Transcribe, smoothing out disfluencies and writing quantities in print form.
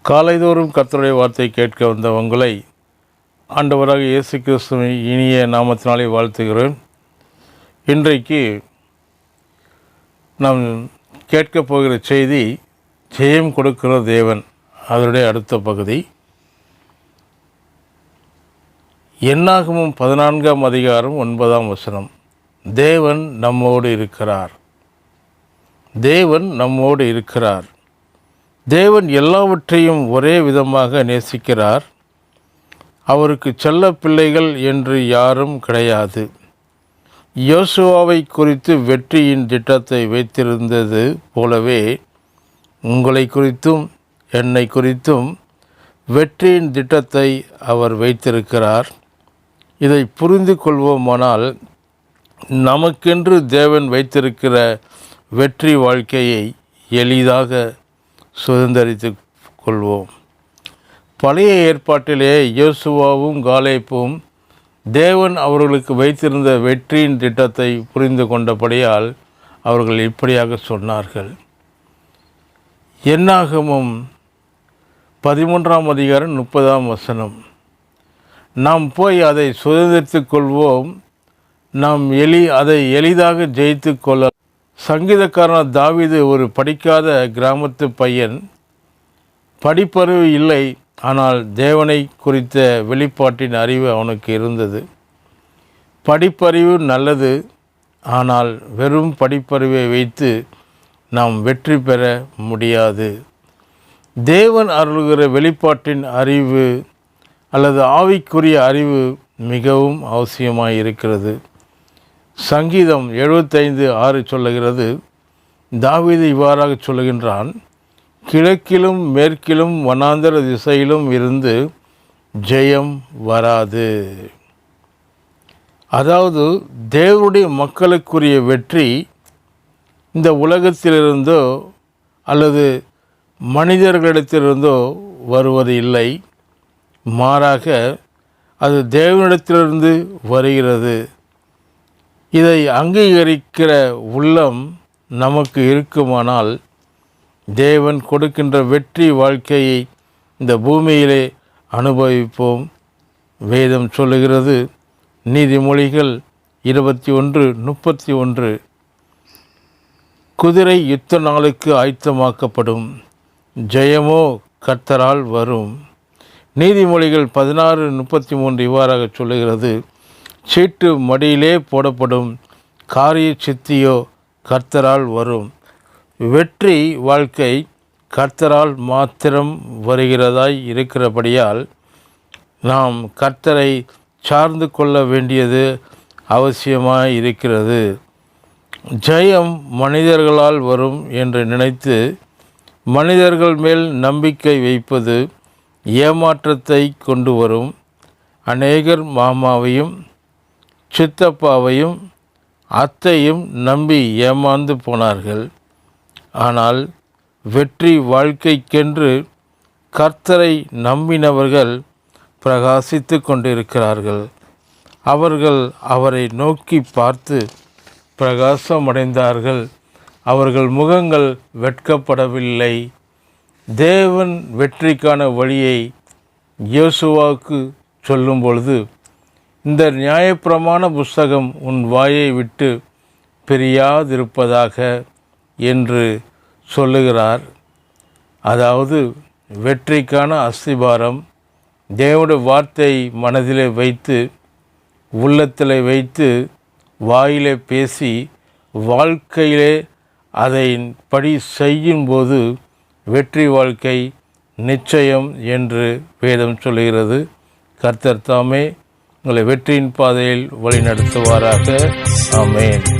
காலைதோறும் கர்த்தருடைய வார்த்தை கேட்க வந்த உங்களை ஆண்டவராக இயேசு கிறிஸ்துவின் இனிய நாமத்தினாலே வாழ்த்துகிறேன். இன்றைக்கு நாம் கேட்கப் போகிற செய்தி ஜெயம் கொடுக்கிற தேவன். அதனுடைய அடுத்த பகுதி என்னாகமம் 14ஆம் அதிகாரம் 9ஆம் வசனம். தேவன் நம்மோடு இருக்கிறார். தேவன் நம்மோடு இருக்கிறார். தேவன் எல்லாவற்றையும் ஒரே விதமாக நேசிக்கிறார். அவருக்கு செல்ல பிள்ளைகள் என்று யாரும் கிடையாது. யோசுவாவை குறித்து வெற்றியின் திட்டத்தை வைத்திருந்தது போலவே உங்களை குறித்தும் என்னை குறித்தும் வெற்றியின் திட்டத்தை அவர் வைத்திருக்கிறார். இதை புரிந்து கொள்வோமானால் நமக்கென்று தேவன் வைத்திருக்கிற வெற்றி வாழ்க்கையை எளிதாக சுதந்திரித்து கொள்வோம். பழைய ஏற்பாட்டிலே யோசுவாவும் காலேப்பும் தேவன் அவர்களுக்கு வைத்திருந்த வெற்றியின் திட்டத்தை புரிந்து கொண்டபடியால் அவர்கள் இப்படியாக சொன்னார்கள். என்னாகமம் 13ஆம் அதிகாரம் 30ஆம் வசனம். நாம் போய் அதை சுதந்திரித்து கொள்வோம். நாம் அதை எளிதாக ஜெயித்து கொள்ள. சங்கீதக்காரன் தாவீது ஒரு படிக்காத கிராமத்து பையன். படிப்பறிவு இல்லை, ஆனால் தேவனை குறித்த வெளிப்பாட்டின் அறிவு அவனுக்கு இருந்தது. படிப்பறிவு நல்லது, ஆனால் வெறும் படிப்பறிவை வைத்து நாம் வெற்றி பெற முடியாது. தேவன் அருள்கிற வெளிப்பாட்டின் அறிவு அல்லது ஆவிக்குரிய அறிவு மிகவும் அவசியமாக இருக்கிறது. சங்கீதம் 75:6 சொல்லுகிறது, தாவீது இவ்வாறாக சொல்லுகின்றான், கிழக்கிலும் மேற்கிலும் வனாந்தர திசையிலும் இருந்து ஜெயம் வராது. அதாவது தேவனுடைய மக்களுக்குரிய வெற்றி இந்த உலகத்திலிருந்தோ அல்லது மனிதர்களிடத்திலிருந்தோ வருவது இல்லை. மாறாக அது தேவனிடத்திலிருந்து வருகிறது. இதை அங்கீகரிக்கிற உள்ளம் நமக்கு இருக்குமானால் தேவன் கொடுக்கின்ற வெற்றி வாழ்க்கையை இந்த பூமியிலே அனுபவிப்போம். வேதம் சொல்லுகிறது, நீதிமொழிகள் 21:31, குதிரை யுத்த நாளுக்கு ஆயத்தமாக்கப்படும், ஜெயமோ கர்த்தரால் வரும். நீதிமொழிகள் 16:33 இவ்வாறாக சொல்லுகிறது, சீட்டு மடியிலே போடப்படும், காரிய சித்தியோ கர்த்தரால் வரும். வெற்றி வாழ்க்கை கர்த்தரால் மாத்திரம் வருகிறதாய் இருக்கிறபடியால் நாம் கர்த்தரை சார்ந்து கொள்ள வேண்டியது அவசியமாய் இருக்கிறது. ஜெயம் மனிதர்களால் வரும் என்று நினைத்து மனிதர்கள் மேல் நம்பிக்கை வைப்பது ஏமாற்றத்தை கொண்டு வரும். அநேகர் மாமாவையும் சித்தப்பாவையும் அத்தையும் நம்பி ஏமாந்து போனார்கள். ஆனால் வெற்றி வாழ்க்கைக்கென்று கர்த்தரை நம்பினவர்கள் பிரகாசித்து கொண்டிருக்கிறார்கள். அவர்கள் அவரை நோக்கி பார்த்து பிரகாசமடைந்தார்கள். அவர்கள் முகங்கள் வெட்கப்படவில்லை. தேவன் வெற்றிக்கான வழியை யோசுவாவுக்கு சொல்லும் பொழுது, இந்த நியாயப்பிரமாண புஸ்தகம் உன் வாயை விட்டு பிரியாதிருப்பதாக என்று சொல்லுகிறார். அதாவது வெற்றிக்கான அஸ்திபாரம் தேவனுடைய வார்த்தை மனதிலே வைத்து, உள்ளத்திலே வைத்து, வாயிலே பேசி, வாழ்க்கையிலே அதை படி செய்யும்போது வெற்றி வாழ்க்கை நிச்சயம் என்று வேதம் சொல்லுகிறது. கர்த்தர் தாமே உங்களை வெற்றியின் பாதையில் வழி நடத்துவாராக. ஆமென்.